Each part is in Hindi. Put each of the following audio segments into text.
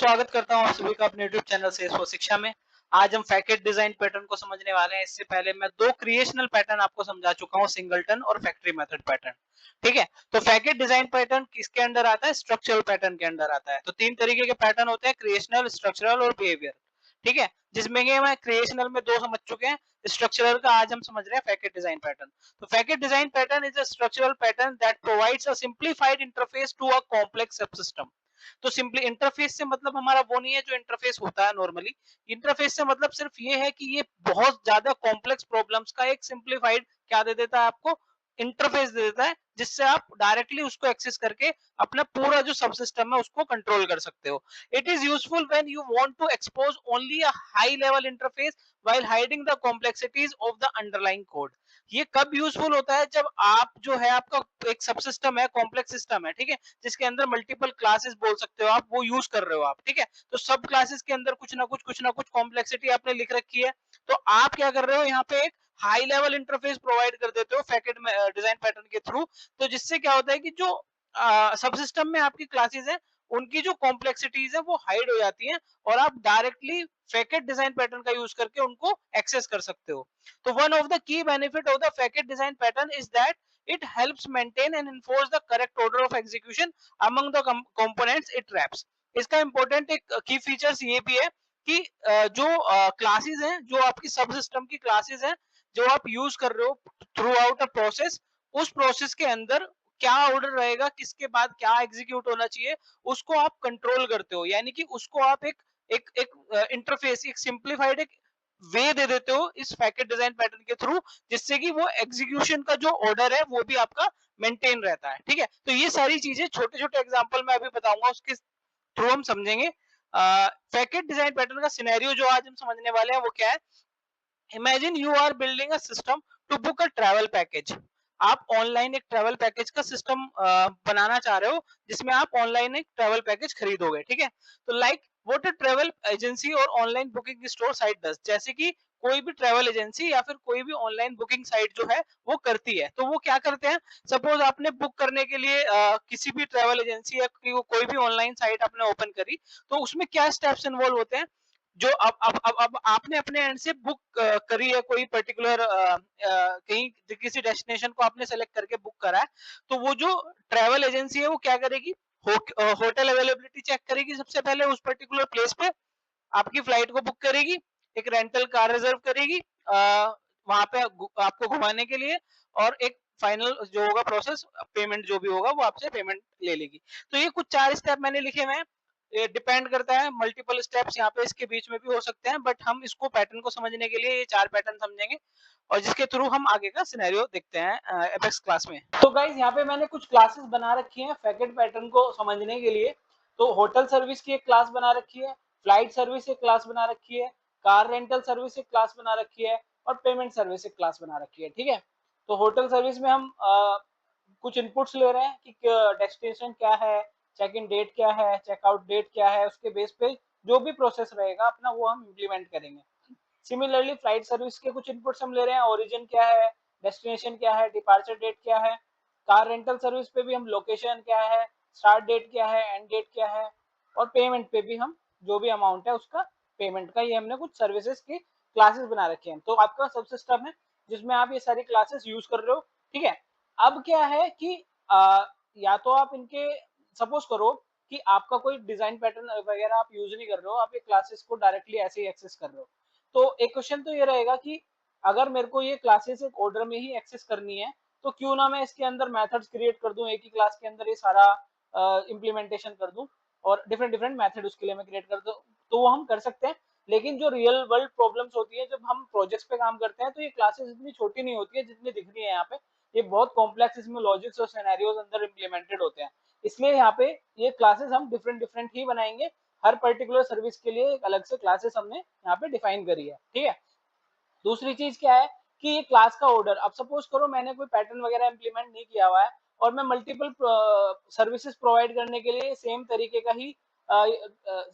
स्वागत करता हूँ आप सभी का अपने YouTube चैनल से स्व शिक्षा में। आज हम फैकेट डिजाइन पैटर्न को समझने वाले हैं। इससे पहले मैं दो क्रिएशनल पैटर्न आपको समझा चुका हूँ, सिंगलटन और फैक्ट्री मेथड पैटर्न। ठीक है, तो फैकेट डिजाइन पैटर्न किसके अंडर आता है? स्ट्रक्चरल पैटर्न के अंडर आता है। तो तीन तरीके के पैटर्न होते हैं, क्रिएशनल, स्ट्रक्चरल और बिहेवियर। ठीक है, जिसमें मैं क्रिएशनल में दो समझ चुके हैं, स्ट्रक्चरल का आज हम समझ रहे हैं फैकेट डिजाइन पैटर्न। तो facade design pattern is a structural pattern that provides a simplified interface to a complex subsystem. तो सिंपली इंटरफेस से मतलब हमारा वो नहीं है जो इंटरफेस होता है नॉर्मली। इंटरफेस से मतलब सिर्फ ये है कि ये बहुत ज्यादा कॉम्प्लेक्स प्रॉब्लम्स का एक सिंप्लीफाइड क्या दे देता है आपको, इंटरफेस दे देता है, जिससे आप डायरेक्टली उसको एक्सेस करके अपना पूरा जो सब सिस्टम है उसको कंट्रोल कर सकते हो। It is useful when you want to expose only a high level interface while hiding the complexities of the underlying code। ये कब यूजफुल होता है? जब आप जो है आपका एक सब सिस्टम है, कॉम्प्लेक्स सिस्टम है, ठीक है, जिसके अंदर मल्टीपल क्लासेस बोल सकते हो आप, वो यूज कर रहे हो आप। ठीक है, तो सब क्लासेस के अंदर कुछ ना कुछ कॉम्प्लेक्सिटी आपने लिख रखी है। तो आप क्या कर रहे हो, यहाँ पे एक हाई लेवल इंटरफेस प्रोवाइड कर देते हो फैकेट डिजाइन पैटर्न के थ्रू। तो जिससे क्या होता है कि जो सब सिस्टम में आपकी क्लासेस है, उनकी जो कॉम्प्लेक्सिटीज है वो हाइड हो जाती हैं, और आप डायरेक्टली फैकेट डिजाइन पैटर्न का यूज करके उनको एक्सेस कर सकते हो। तो one of the key benefit of the facet design pattern is that it helps maintain and enforce the correct order of execution among the components it wraps। इसका इंपॉर्टेंट एक की फीचर्स ये भी है कि जो क्लासेस हैं, जो आपकी सब सिस्टम की क्लासेस हैं, जो आप यूज कर रहे हो थ्रू आउट अ प्रोसेस, उस प्रोसेस के अंदर क्या ऑर्डर रहेगा, किसके बाद क्या एग्जीक्यूट होना चाहिए, उसको आप कंट्रोल करते हो। यानी कि उसको आप एक एक एक इंटरफेस, एक सिंप्लीफाइड एक वे दे देते हो इस पैकेट डिजाइन पैटर्न के थ्रू, जिससे कि वो एग्जीक्यूशन का जो ऑर्डर है वो भी आपका मेंटेन रहता है। ठीक है, तो ये सारी चीजें छोटे छोटे एग्जांपल मैं अभी बताऊंगा, उसके थ्रू हम समझेंगे। पैकेट डिजाइन पैटर्न का सिनेरियो जो आज हम समझने वाले हैं वो क्या है? Imagine you are building a system to book a travel package. आप ऑनलाइन एक ट्रैवल पैकेज का सिस्टम बनाना चाह रहे हो, जिसमें आप ऑनलाइन एक ट्रैवल पैकेज खरीदोगे। ठीक है, तो like what a travel agency और online booking store site does, जैसे कि कोई भी ट्रैवल एजेंसी या फिर कोई भी ऑनलाइन बुकिंग साइट जो है वो करती है। तो वो क्या करते हैं? सपोज आपने बुक करने के लिए किसी भी ट्रैवल एजेंसी या कोई भी ऑनलाइन साइट आपने ओपन करी, तो उसमें क्या स्टेप्स इन्वॉल्व होते हैं? जो अब आपने अपने एंड से बुक करी है कोई पर्टिकुलर कहीं किसी डेस्टिनेशन को आपने सेलेक्ट करके बुक करा है, तो वो जो ट्रैवल एजेंसी है वो क्या करेगी? होटल अवेलेबिलिटी चेक करेगी सबसे पहले उस पर्टिकुलर प्लेस पे, आपकी फ्लाइट को बुक करेगी, एक रेंटल कार रिजर्व करेगी वहां पे आपको घुमाने के लिए, और एक फाइनल जो होगा प्रोसेस, पेमेंट जो भी होगा वो आपसे पेमेंट ले लेगी। तो ये कुछ चार स्टेप मैंने लिखे हुए हैं। ये डिपेंड करता है, मल्टीपल स्टेप्स यहाँ पे इसके बीच में भी हो सकते हैं, बट हम इसको पैटर्न को समझने के लिए ये चार पैटर्न समझेंगे, और जिसके थ्रू हम आगे का सिनेरियो देखते हैं एपेक्स क्लास में। तो गाइस यहाँ पे मैंने कुछ क्लासेस बना रखी हैं फैकेट पैटर्न को समझने के लिए। तो होटल सर्विस की एक क्लास बना रखी है, फ्लाइट सर्विस एक क्लास बना रखी है, कार रेंटल सर्विस एक क्लास बना रखी है, और पेमेंट सर्विस एक क्लास बना रखी है। ठीक है, तो होटल सर्विस में हम कुछ इनपुट्स ले रहे हैं कि डेस्टिनेशन क्या है, चेक इन डेट क्या है, चेकआउट डेट क्या है, उसके बेस पे जो भी प्रोसेस रहेगा अपना वो हम इम्प्लीमेंट करेंगे। सिमिलरली फ्लाइट सर्विस के कुछ इनपुट्स हम ले रहे हैं, ओरिजिन क्या है, डेस्टिनेशन क्या है, डिपार्चर डेट क्या है। कार रेंटल सर्विस पे भी हम लोकेशन क्या है, स्टार्ट डेट क्या है, एंड डेट क्या है, और पेमेंट पे भी हम जो भी अमाउंट है उसका पेमेंट का, ये हमने कुछ सर्विसेज की क्लासेस बना रखे हैं। तो आपका सब सिस्टम है जिसमें आप ये सारी क्लासेस यूज कर रहे हो। ठीक है, अब क्या है कि या तो आप इनके, सपोज करो कि आपका कोई डिजाइन पैटर्न वगैरह आप यूज नहीं कर रहे हो, आप ये क्लासेस को डायरेक्टली ऐसे ही एक्सेस कर रहे हो। तो एक क्वेश्चन तो ये रहेगा कि अगर मेरे को ये क्लासेस एक ऑर्डर में ही एक्सेस करनी है, तो क्यों ना मैं इसके अंदर मेथड्स क्रिएट कर दूं, एक ही क्लास के अंदर ये सारा इम्प्लीमेंटेशन कर दूं, और डिफरेंट डिफरेंट मेथड उसके लिए मैं क्रिएट कर दूं। तो वो हम कर सकते हैं, लेकिन जो रियल वर्ल्ड प्रॉब्लम्स होती है जब हम प्रोजेक्ट्स पे काम करते हैं, तो ये क्लासेस इतनी छोटी नहीं होती है जितनी दिख रही है यहाँ पे। ये बहुत कॉम्प्लेक्स, इसमें लॉजिक्स और सिनेरियोज अंदर इम्प्लीमेंटेड होते हैं। इसलिए यहाँ पे ये क्लासेस हम डिफरेंट डिफरेंट ही बनाएंगे। हर पर्टिकुलर सर्विस के लिए एक अलग से क्लासेस हमने यहाँ पे डिफाइन करी है। ठीक है, दूसरी चीज क्या है कि ये क्लास का ऑर्डर, अब सपोज करो मैंने कोई पैटर्न वगैरह इंप्लीमेंट नहीं किया हुआ है, और मैं मल्टीपल सर्विसेज प्रोवाइड करने के लिए सेम तरीके का ही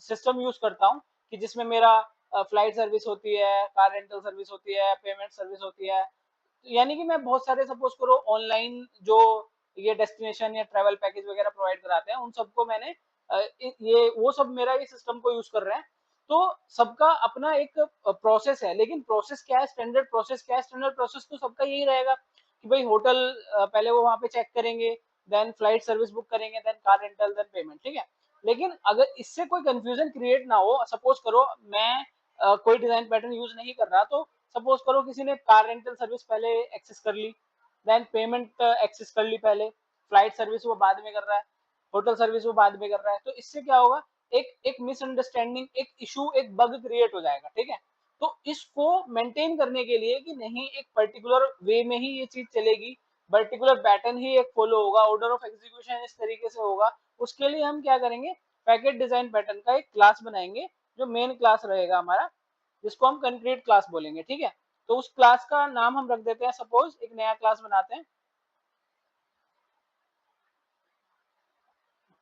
सिस्टम यूज करता हूँ, कि जिसमें मेरा फ्लाइट सर्विस होती है, कार रेंटल सर्विस होती है, पेमेंट सर्विस होती है। यानी कि मैं बहुत सारे, सपोज करो ऑनलाइन जो ये डेस्टिनेशन या ट्रैवल पैकेज वगैरह प्रोवाइड कराते हैं, उन सबको मैंने ये वो सब मेरा ये सिस्टम को यूज कर रहे हैं। तो सबका अपना एक प्रोसेस है, लेकिन प्रोसेस क्या है, स्टैंडर्ड प्रोसेस क्या है, स्टैंडर्ड प्रोसेस तो सबका यही रहेगा कि भाई होटल पहले वो वहां पे चेक करेंगे, देन फ्लाइट सर्विस बुक करेंगे, then car rental, then payment, ठीक है। लेकिन अगर इससे कोई कंफ्यूजन क्रिएट ना हो, सपोज करो मैं कोई डिजाइन पैटर्न यूज नहीं कर रहा, तो सपोज करो किसी ने कार रेंटल सर्विस पहले एक्सेस कर ली, देन पेमेंट एक्सेस कर ली पहले, फ्लाइट सर्विस वो बाद में कर रहा है, होटल सर्विस वो बाद में कर रहा है, तो इससे क्या होगा, एक एक मिसअंडरस्टैंडिंग, एक इशू, एक बग क्रिएट हो जाएगा, ठीक है। तो इसको मेंटेन करने के लिए कि नहीं एक पर्टिकुलर वे में ही ये चीज चलेगी, पर्टिकुलर पैटर्न ही एक फॉलो होगा, ऑर्डर ऑफ एग्जीक्यूशन इस तरीके से होगा, उसके लिए हम क्या करेंगे, पैकेट डिजाइन पैटर्न का एक क्लास बनाएंगे, जो मेन क्लास रहेगा हमारा, जिसको हम कंक्रीट क्लास बोलेंगे, ठीक है। तो उस क्लास का नाम हम रख देते हैं, सपोज एक नया क्लास बनाते हैं,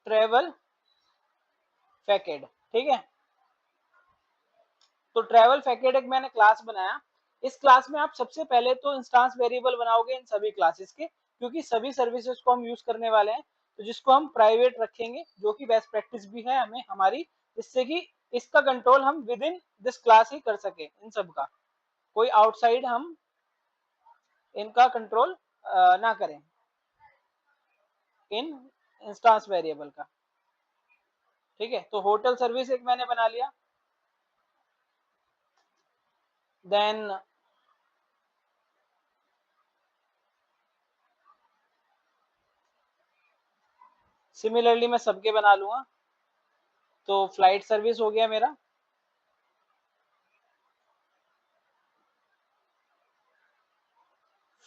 ट्रेवल पैकेट, ठीक है। तो ट्रेवल पैकेट एक मैंने क्लास बनाया, इस क्लास में आप सबसे पहले तो इंस्टेंस वेरिएबल बनाओगे इन सभी क्लासेस के, क्योंकि सभी सर्विसेज को हम यूज करने वाले हैं, तो जिसको हम प्राइवेट रखेंगे, जो कि बेस्ट प्रैक्टिस भी है हमें हमारी, जिससे कि इसका कंट्रोल हम विद इन दिस क्लास ही कर सके, इन सब का कोई आउटसाइड हम इनका कंट्रोल ना करें इन इंस्टेंस वेरिएबल का, ठीक है। तो होटल सर्विस एक मैंने बना लिया, देन सिमिलरली मैं सबके बना लूंगा, तो फ्लाइट सर्विस हो गया मेरा,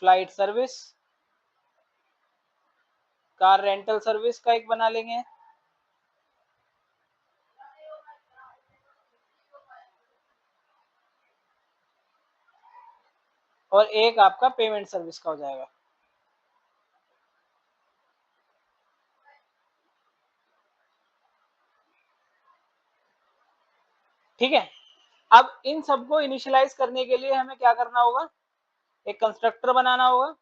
flight service, car rental service का एक बना लेंगे, और एक आपका पेमेंट सर्विस का हो जाएगा, ठीक है। अब इन सबको इनिशियलाइज करने के लिए हमें क्या करना होगा, एक कंस्ट्रक्टर बनाना होगा,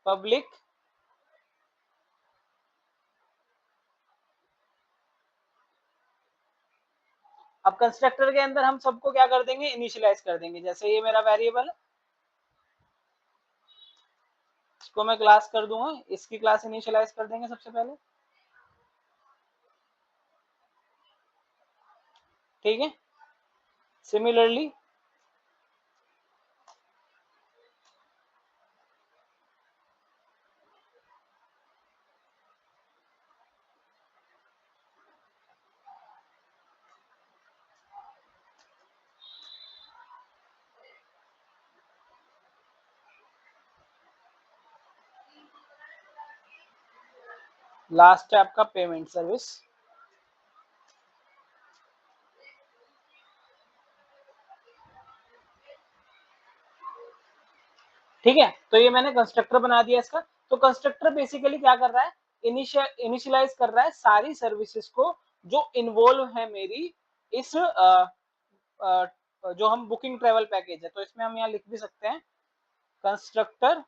पब्लिक अब कंस्ट्रक्टर के अंदर हम सबको क्या कर देंगे, इनिशियलाइज कर देंगे, जैसे ये मेरा वेरिएबल है, इसको मैं क्लास कर दूंगा, इसकी क्लास इनिशियलाइज कर देंगे सबसे पहले, ठीक है। सिमिलरली लास्ट है आपका पेमेंट सर्विस, ठीक है। तो ये मैंने कंस्ट्रक्टर बना दिया इसका। तो कंस्ट्रक्टर बेसिकली क्या कर रहा है, इनिशियलाइज कर रहा है सारी सर्विसेज को जो इन्वॉल्व है मेरी इस जो हम बुकिंग ट्रेवल पैकेज है, तो इसमें हम यहाँ लिख भी सकते हैं, constructor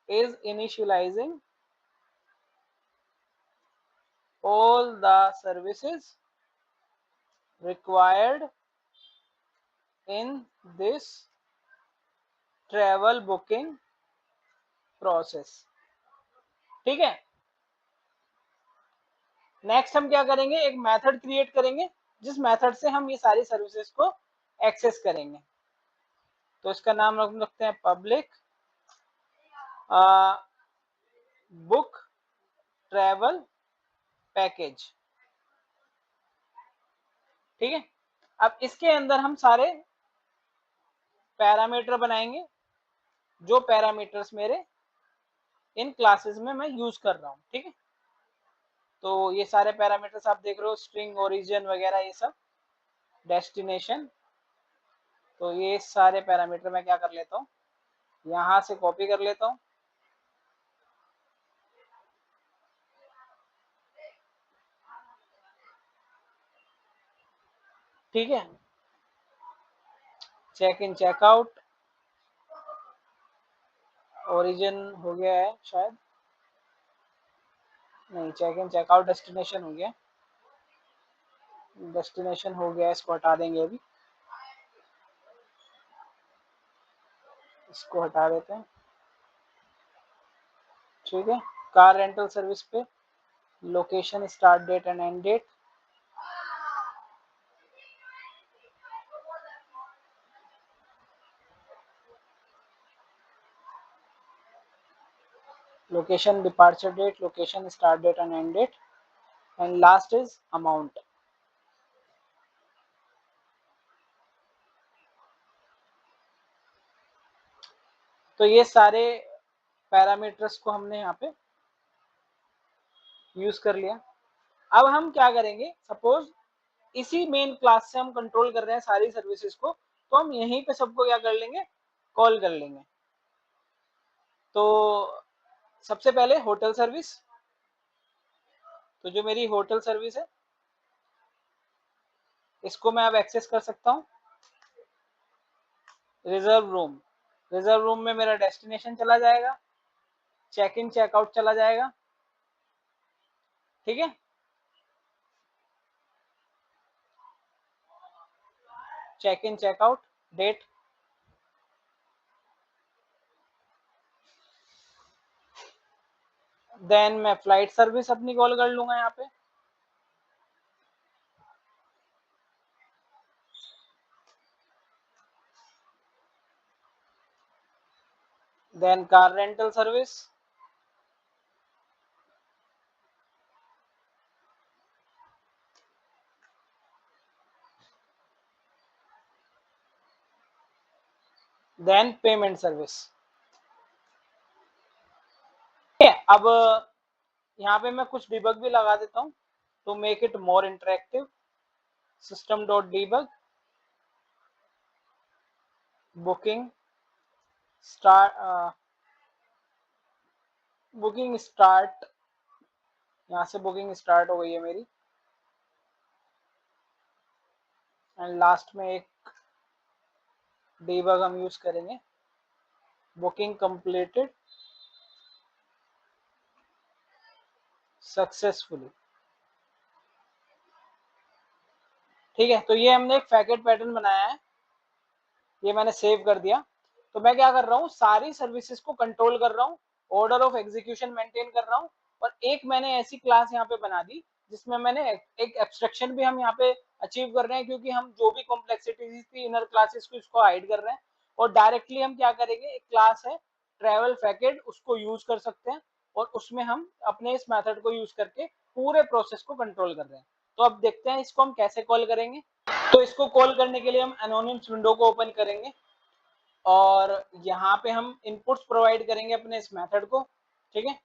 is initialising all the services required in this travel booking process, ठीक है। नेक्स्ट हम क्या करेंगे, एक मेथड क्रिएट करेंगे, जिस मेथड से हम ये सारी सर्विसेज को एक्सेस करेंगे, तो इसका नाम रख सकते हैं पब्लिक बुक ट्रेवल पैकेज, ठीक है। अब इसके अंदर हम सारे पैरामीटर बनाएंगे, जो पैरामीटर्स मेरे इन क्लासेस में मैं यूज कर रहा हूँ, ठीक है। तो ये सारे पैरामीटर्स आप देख रहे हो, स्ट्रिंग, ओरिजिन वगैरह ये सब, डेस्टिनेशन, तो ये सारे पैरामीटर मैं क्या कर लेता हूँ, यहाँ से कॉपी कर लेता हूँ, ठीक है। चेक इन चेकआउट, ओरिजिन हो गया है शायद, नहीं, चेक इन चेकआउट डेस्टिनेशन हो गया, डेस्टिनेशन हो गया, इसको हटा देंगे अभी, इसको हटा देते हैं। ठीक है, कार रेंटल सर्विस पे location, start date and end date, location, departure date, location, start date and end date, and last is amount. तो ये सारे पैरामीटर्स को हमने यहाँ पे यूज कर लिया। अब हम क्या करेंगे, सपोज इसी मेन क्लास से हम कंट्रोल कर रहे हैं सारी सर्विसेज को, तो हम यहीं पे सबको क्या कर लेंगे, कॉल कर लेंगे। तो सबसे पहले होटल सर्विस, तो जो मेरी होटल सर्विस है इसको मैं अब एक्सेस कर सकता हूँ। रिजर्व रूम, रिजर्व रूम में मेरा डेस्टिनेशन चला जाएगा, चेक इन चेकआउट चला जाएगा। ठीक है, check in checkout date, then मैं फ्लाइट सर्विस अपनी कॉल कर लूंगा यहाँ पे, then car rental service, then payment service. ठीक है, अब यहाँ पे मैं कुछ डिबग भी लगा देता हूँ to make it more interactive. System dot debug, booking start, booking start, यहाँ से बुकिंग स्टार्ट हो गई है मेरी, एंड लास्ट में एक डिबग हम यूज करेंगे, बुकिंग कंप्लीटेड सक्सेसफुली। ठीक है, तो ये हमने एक फैकेट पैटर्न बनाया है, ये मैंने सेव कर दिया। तो मैं क्या कर रहा हूँ, सारी सर्विसेज को कंट्रोल कर रहा हूँ, ऑर्डर ऑफ एग्जीक्यूशन मेंटेन कर रहा हूँ, और एक मैंने ऐसी क्लास यहाँ पे बना दी जिसमें मैंने एक एब्स्ट्रक्शन भी हम यहाँ पे अचीव कर रहे हैं, क्योंकि हम जो भी कॉम्प्लेक्सिटीज थी इनर क्लासेस को, इसको हाइड कर रहे हैं, और डायरेक्टली हम क्या करेंगे, एक क्लास है ट्रेवल फैकेट, उसको यूज कर सकते हैं, और उसमें हम अपने इस मेथड को यूज करके पूरे प्रोसेस को कंट्रोल कर रहे हैं। तो अब देखते हैं इसको हम कैसे कॉल करेंगे। तो इसको कॉल करने के लिए हम एनोनिम्स विंडो को ओपन करेंगे, और यहाँ पे हम इनपुट्स प्रोवाइड करेंगे अपने इस मेथड को। ठीक है,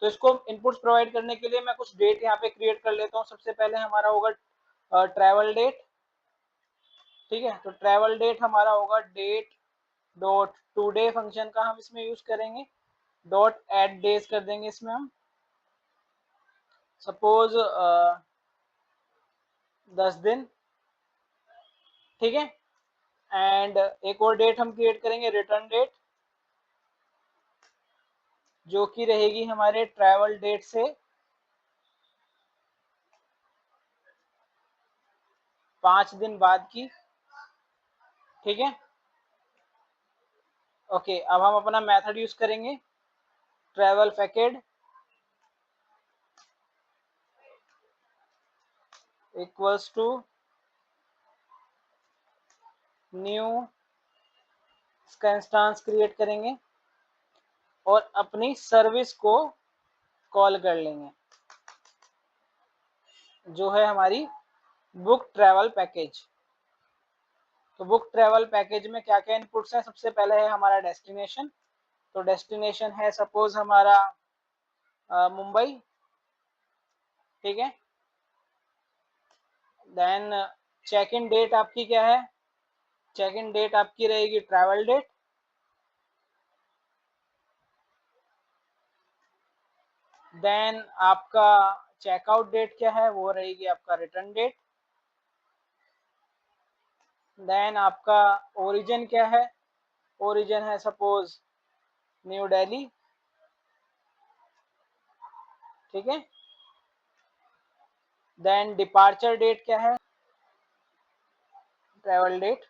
तो इसको इनपुट्स प्रोवाइड करने के लिए मैं कुछ डेट यहाँ पे क्रिएट कर लेता हूँ। सबसे पहले हमारा होगा ट्रैवल डेट। ठीक है, तो ट्रैवल डेट हमारा होगा डेट डॉट टूडे फंक्शन का हम इसमें यूज करेंगे, डॉट एड डेज कर देंगे इसमें हम, सपोज 10 दिन। ठीक है, एंड एक और डेट हम क्रिएट करेंगे, रिटर्न डेट, जो कि रहेगी हमारे ट्रैवल डेट से 5 दिन बाद की। ठीक है, ओके, अब हम अपना मेथड यूज करेंगे, travel facade equals to new, इसका इंस्टेंस क्रिएट करेंगे और अपनी सर्विस को कॉल कर लेंगे, जो है हमारी बुक ट्रैवल पैकेज। तो बुक ट्रैवल पैकेज में क्या क्या इनपुट्स हैं, सबसे पहले है हमारा डेस्टिनेशन, तो डेस्टिनेशन है सपोज हमारा मुंबई। ठीक है, देन चेक इन डेट आपकी क्या है, चेक इन डेट आपकी रहेगी ट्रैवल डेट, देन आपका चेकआउट डेट क्या है, वो रहेगी आपका रिटर्न डेट, देन आपका ओरिजिन क्या है, ओरिजिन है सपोज न्यू दिल्ली, ठीक है। देन डिपार्चर डेट क्या है, ट्रेवल डेट।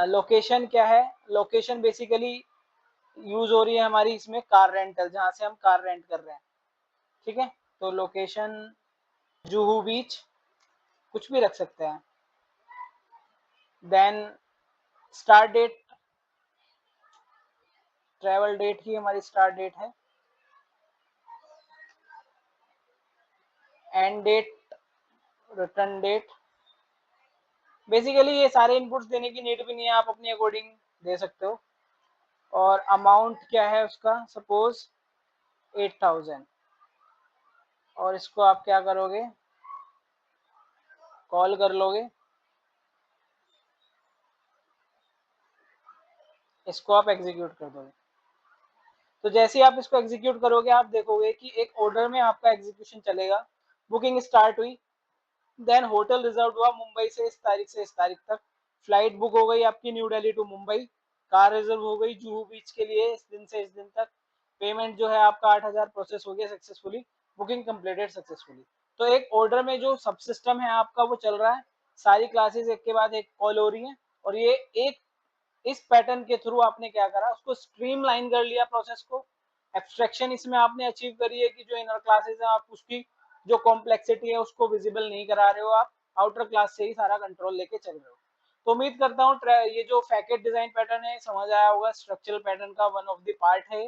लोकेशन क्या है, लोकेशन बेसिकली यूज हो रही है हमारी इसमें कार रेंटल, जहां से हम कार रेंट कर रहे हैं, ठीक है। तो लोकेशन जुहू बीच, कुछ भी रख सकते हैं। Then start date, travel date ही हमारी स्टार्ट डेट है। End date, return date. Basically ये सारे इनपुट्स देने की नीड भी नहीं है, आप अपनी अकॉर्डिंग दे सकते हो। और अमाउंट क्या है उसका, सपोज 8000, और इसको आप क्या करोगे, कॉल कर लोगे, इसको आप एग्जीक्यूट कर दोगे। तो जैसे ही आप इसको एग्जीक्यूट करोगे आप देखोगे कि एक ऑर्डर में आपका एग्जीक्यूशन चलेगा। बुकिंग स्टार्ट हुई, देन होटल रिजर्व हुआ मुंबई से इस तारीख से इस तारीख तक, फ्लाइट बुक हो गई आपकी New Delhi to Mumbai, car reserve हो गई जुहू बीच के लिए इस दिन से इस दिन तक, पेमेंट जो है आपका 8000 प्रोसेस हो गया सक्सेसफुली, बुकिंग कंप्लीटेड सक्सेसफुली। तो एक ऑर्डर में जो सब सिस्टम है आपका वो चल रहा है, सारी क्लासेस एक के बाद एक कॉल हो रही हैं, और ये एक इस पैटर्न के थ्रू आपने क्या करा, उसको स्ट्रीमलाइन कर लिया प्रोसेस को। एब्स्ट्रैक्शन इसमें आपने अचीव करी है कि जो इनर क्लासेस है आप उसकी जो कॉम्प्लेक्सिटी है उसको विजिबल नहीं करा रहे हो, आप आउटर क्लास से ही सारा कंट्रोल लेके चल रहे हो। तो उम्मीद करता हूँ ये जो फैकेट डिजाइन पैटर्न है समझ आया होगा, स्ट्रक्चरल पैटर्न का वन ऑफ द पार्ट है।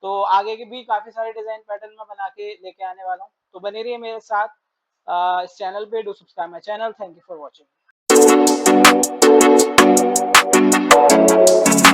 तो आगे के भी काफी सारे डिजाइन पैटर्न मैं बना के लेके आने वाला हूँ, तो बने रहिए मेरे साथ इस चैनल पे। Do subscribe my channel. Thank you for watching.